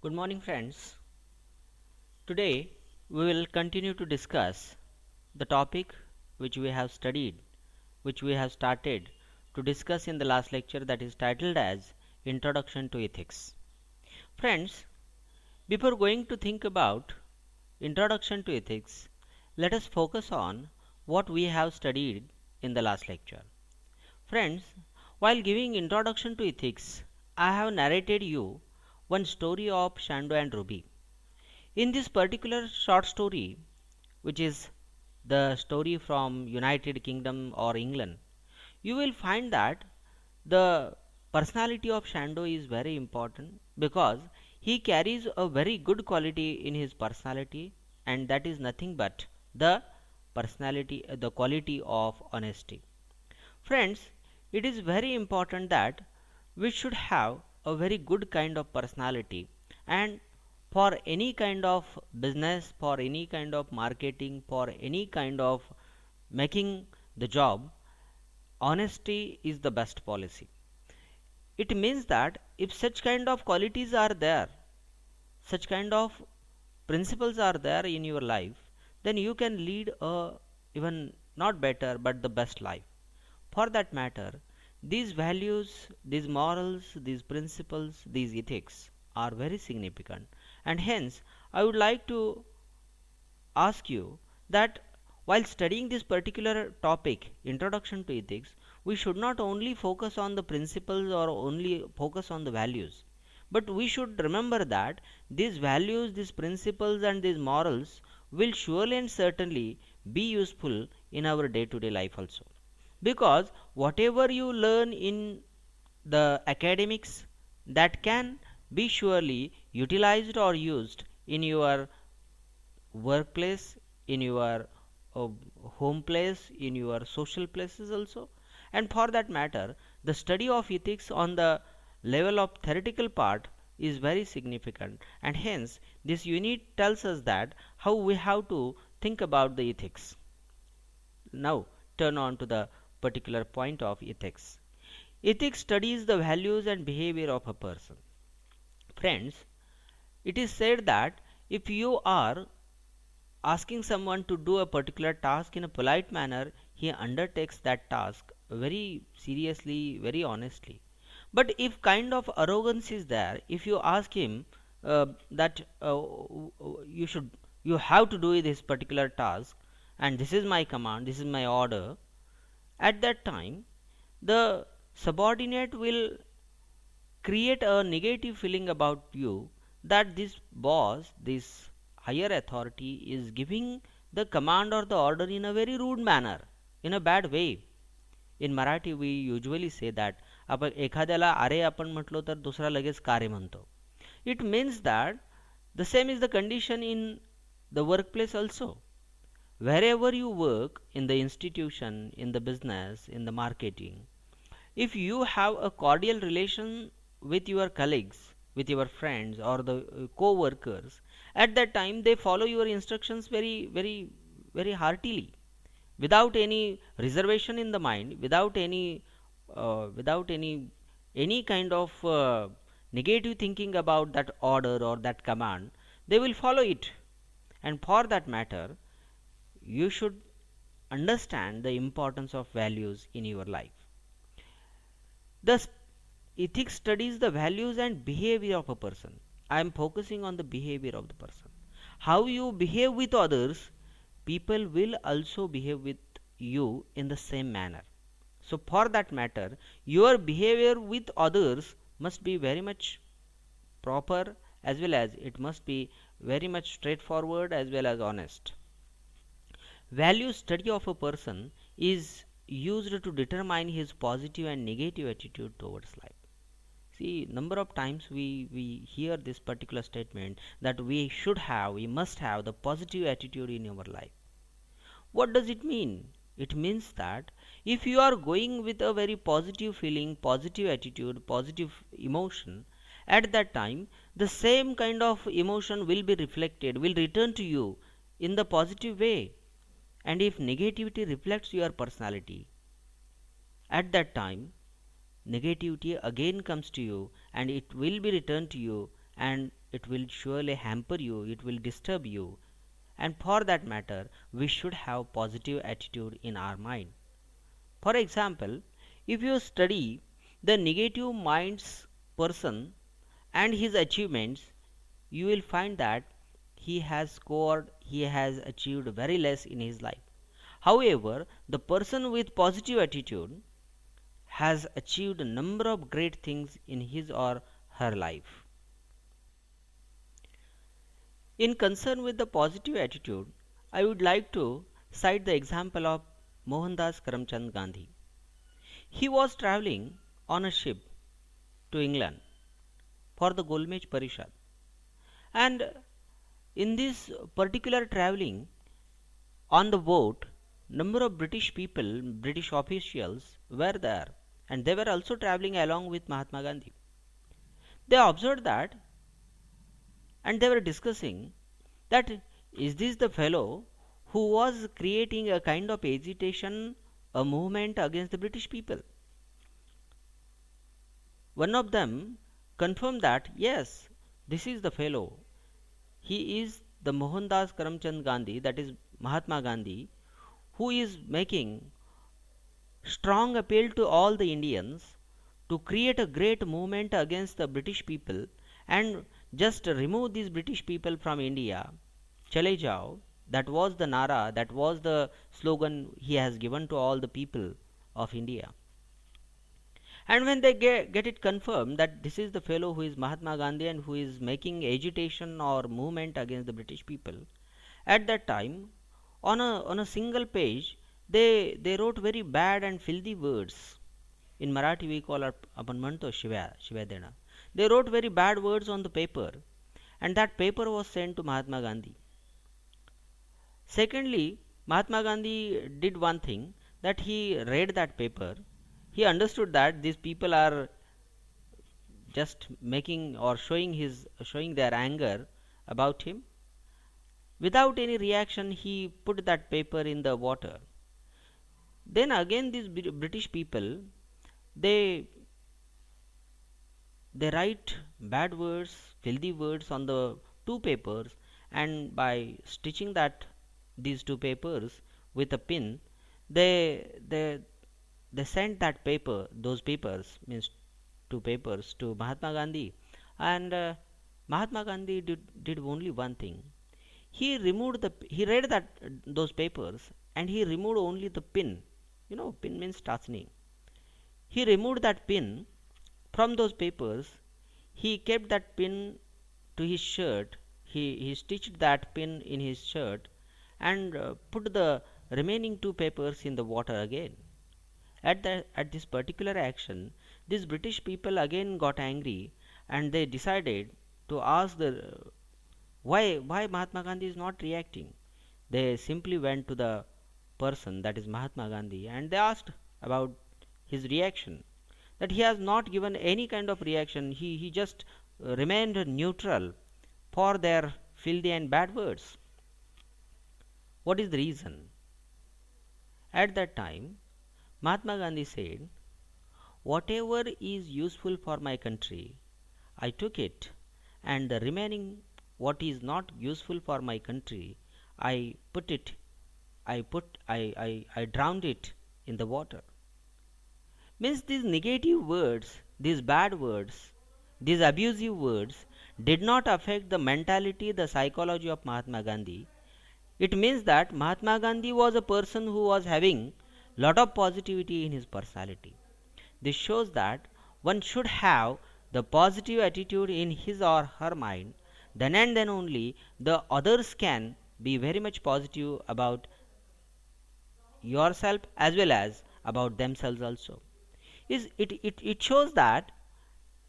Good morning, friends. Today we will continue to discuss the topic which we have studied, which we have started to discuss in the last lecture, that is titled as Introduction to Ethics. Friends, before going to think about Introduction to Ethics, let us focus on what we have studied in the last lecture. Friends, while giving Introduction to Ethics, I have narrated you one story of Shando and Ruby. In this particular short story, which is the story from United Kingdom or England, you will find that the personality of Shando is very important because he carries a very good quality in his personality, and that is nothing but the the quality of honesty. Friends, it is very important that we should have a very good kind of personality, and for any kind of business, for any kind of marketing, for any kind of making the job, honesty is the best policy. It means that if such kind of qualities are there, such kind of principles are there in your life, then you can lead a even not better but the best life. For that matter, these values, these morals, these principles, these ethics are very significant, and hence I would like to ask you that while studying this particular topic, Introduction to Ethics, we should not only focus on the principles or only focus on the values, but we should remember that these values, these principles, and these morals will surely and certainly be useful in our day to day life also. Because whatever you learn in the academics, that can be surely utilized or used in your workplace, in your uh, home place, in your social places also. And for that matter, the study of ethics on the level of theoretical part is very significant, and hence this unit tells us that how we have to think about the ethics. Now turn on to the particular point of ethics. Ethics studies the values and behavior of a person. Friends, it is said that if you are asking someone to do a particular task in a polite manner, he undertakes that task very seriously, very honestly. But if kind of arrogance is there, if you ask him that you should, you have to do this particular task, and this is my command, this is my order, at that time the subordinate will create a negative feeling about you, that this boss, this higher authority, is giving the command or the order in a very rude manner, in a bad way. In Marathi we usually say that आपण एखाद्याला अरे आपण म्हटलो तर दुसरा लगेच कारे म्हणतो. It means that the same is the condition in the workplace also. Wherever you work, in the institution, in the business, in the marketing, if you have a cordial relation with your colleagues, with your friends or the co-workers, at that time they follow your instructions very heartily, without any reservation in the mind, without any kind of negative thinking about that order or that command. They will follow it. And for that matter, you should understand the importance of values in your life. Thus, ethics studies the values and behavior of a person. I am focusing on the behavior of the person. How you behave with others, people will also behave with you in the same manner. So, for that matter, your behavior with others must be very much proper, as well as it must be very much straightforward as well as honest. Value study of a person is used to determine his positive and negative attitude towards life. See, number of times we hear this particular statement that we must have the positive attitude in our life. What does it mean? It means that if you are going with a very positive feeling, positive attitude, positive emotion, at that time the same kind of emotion will be reflected, will return to you in the positive way. And if negativity reflects your personality, at that time negativity again comes to you and it will be returned to you, and it will surely hamper you, it will disturb you. And for that matter, we should have positive attitude in our mind. For example, if you study the negative mind's person and his achievements, you will find that he has achieved very less in his life. However, the person with positive attitude has achieved a number of great things in his or her life. In concern with the positive attitude, I would like to cite the example of Mohandas Karamchand Gandhi. He was travelling on a ship to England for the Golmech Parishad, and in this particular travelling on the boat, number of British people, British officials were there, and they were also travelling along with Mahatma Gandhi. They observed that, and they were discussing that is this the fellow who was creating a kind of agitation, a movement against the British people. One of them confirmed that yes, this is the fellow. He is the Mohandas Karamchand Gandhi, that is Mahatma Gandhi, who is making strong appeal to all the Indians to create a great movement against the British people and just remove these British people from India. Chale jao. That was the nara, that was the slogan he has given to all the people of India. And when they get it confirmed that this is the fellow who is Mahatma Gandhi and who is making agitation or movement against the British people, at that time, on a single page, they wrote very bad and filthy words. In Marathi we call it आपण म्हणतो शिव्या देणं. They wrote very bad words on the paper, and that paper was sent to Mahatma Gandhi. Secondly, Mahatma Gandhi did one thing, that he read that paper. He understood that these people are just making or showing their anger about him. Without any reaction, he put that paper in the water. Then again, these British people, they write bad words, filthy words on the two papers, and by stitching these two papers with a pin, they sent those papers, means two papers, to Mahatma Gandhi, and Mahatma Gandhi did only one thing. He read those papers, and he removed only the pin. Pin means tachni. He removed that pin from those papers. He kept that pin to his shirt. He stitched that pin in his shirt and put the remaining two papers in the water again. At this particular action, these British people again got angry, and they decided to ask why Mahatma Gandhi is not reacting. They simply went to the person, that is Mahatma Gandhi, and they asked about his reaction. That he has not given any kind of reaction. He just remained neutral for their filthy and bad words. What is the reason? At that time, Mahatma Gandhi said, whatever is useful for my country, I took it, and the remaining what is not useful for my country, I drowned it in the water. Means these negative words, these bad words, these abusive words did not affect the mentality, the psychology of Mahatma Gandhi. It means that Mahatma Gandhi was a person who was having lot of positivity in his personality. This shows that one should have the positive attitude in his or her mind. Then and then only the others can be very much positive about yourself as well as about themselves also. It shows that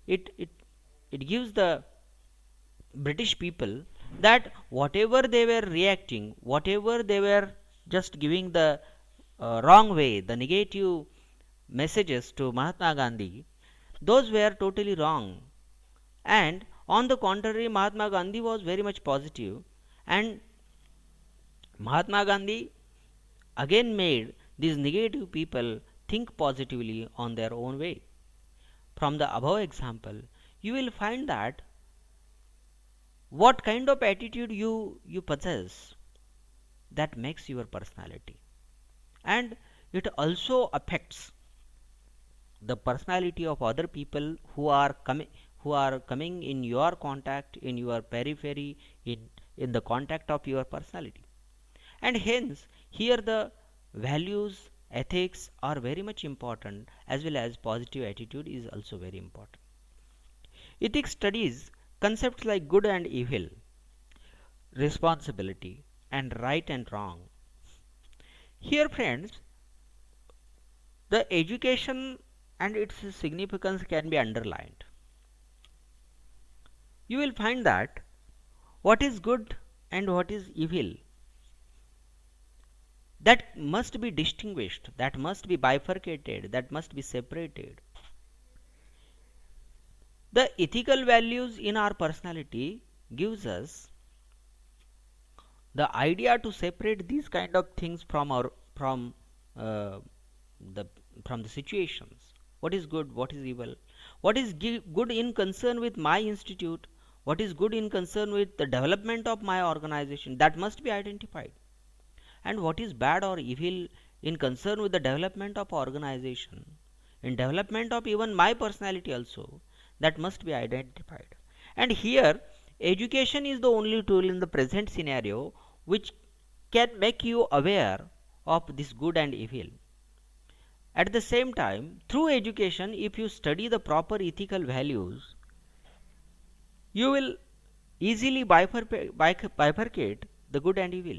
it gives the British people that whatever they were reacting, whatever they were just giving the wrong way, the negative messages to Mahatma Gandhi, those were totally wrong. And on the contrary, Mahatma Gandhi was very much positive, and Mahatma Gandhi again made these negative people think positively on their own way. From the above example, you will find that what kind of attitude you possess, that makes your personality, and it also affects the personality of other people who are coming in your contact, in your periphery, in the contact of your personality. And hence here the values, ethics are very much important, as well as positive attitude is also very important. Ethics studies concepts like good and evil, responsibility, and right and wrong. Here, friends, the education and its significance can be underlined. You will find that what is good and what is evil, that must be distinguished, that must be bifurcated, that must be separated. The ethical values in our personality gives us the idea to separate these kind of things from our uh, the from the situations. What is good, what is evil, what is good in concern with my institute, what is good in concern with the development of my organization, that must be identified, and what is bad or evil in concern with the development of organization, in development of even my personality also, that must be identified. And here education is the only tool in the present scenario which can make you aware of this good and evil. At the same time, through education, if you study the proper ethical values, you will easily bifurcate the good and evil.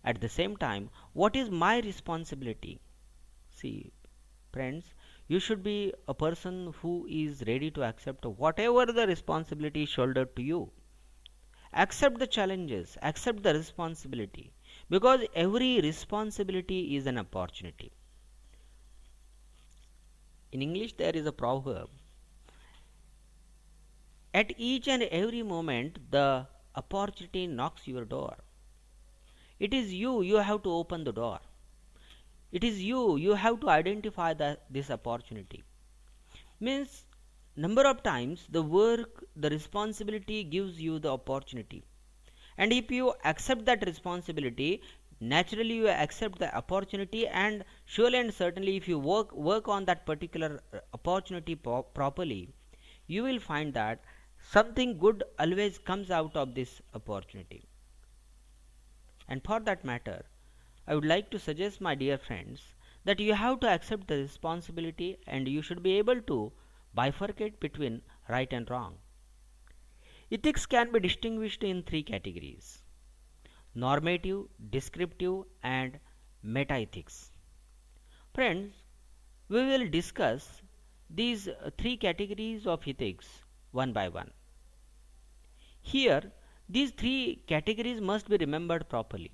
At the same time, what is my responsibility? See, friends, you should be a person who is ready to accept whatever the responsibility is shouldered to you. Accept the challenges, accept the responsibility, because every responsibility is an opportunity. In English, there is a proverb: at each and every moment, the opportunity knocks your door. It is you have to open the door. It is you have to identify this opportunity. Means, number of times the work, the responsibility gives you the opportunity, and if you accept that responsibility, naturally you accept the opportunity, and surely and certainly if you work on that particular opportunity properly, you will find that something good always comes out of this opportunity. And for that matter, I would like to suggest, my dear friends, that you have to accept the responsibility, and you should be able to bifurcate between right and wrong. Ethics can be distinguished in three categories: normative, descriptive, and metaethics. Friends, we will discuss these three categories of ethics one by one. Here, these three categories must be remembered properly.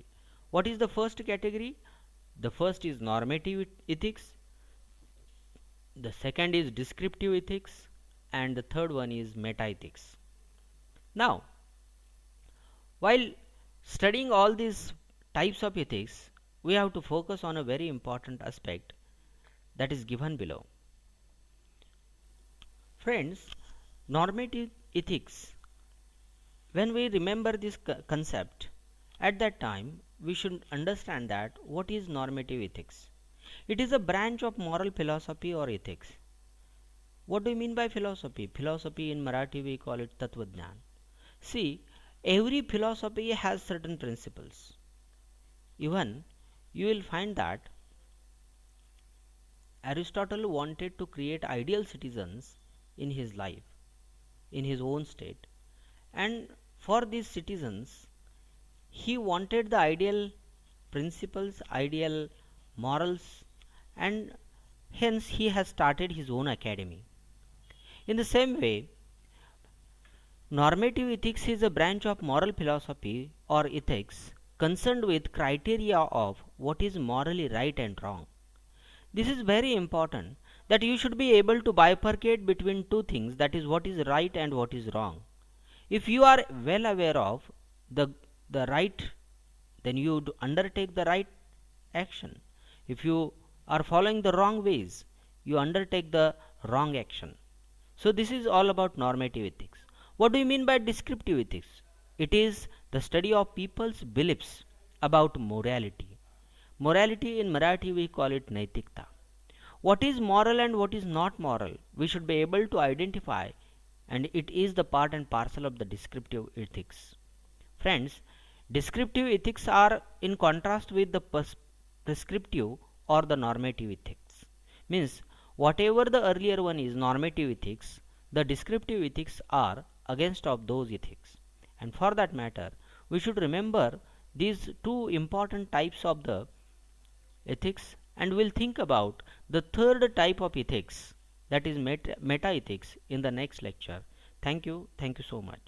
What is the first category? The first is normative ethics, the second is descriptive ethics, and the third one is metaethics. Now, while studying all these types of ethics, we have to focus on a very important aspect that is given below. Friends, normative ethics, when we remember this concept, at that time we should understand that what is normative ethics. It is a branch of moral philosophy or ethics. What do you mean by philosophy? Philosophy in Marathi we call it Tatvajnan. See, every philosophy has certain principles. Even you will find that Aristotle wanted to create ideal citizens in his life, in his own state, and for these citizens he wanted the ideal principles, ideal morals, and hence he has started his own academy. In the same way, normative ethics is a branch of moral philosophy or ethics concerned with criteria of what is morally right and wrong. This is very important, that you should be able to bifurcate between two things, that is what is right and what is wrong. If you are well aware of the right, then you would undertake the right action. If you are following the wrong ways, you undertake the wrong action. So this is all about normative ethics. What do you mean by descriptive ethics? It is the study of people's beliefs about morality. Morality in Marathi we call it naitikta. What is moral and what is not moral? We should be able to identify, and it is the part and parcel of the descriptive ethics. Friends, descriptive ethics are in contrast with the prescriptive or the normative ethics. Means, whatever the earlier one is, normative ethics, the descriptive ethics are against of those ethics. And for that matter, we should remember these two important types of the ethics, and we'll think about the third type of ethics, that is meta ethics, in the next lecture. Thank you so much.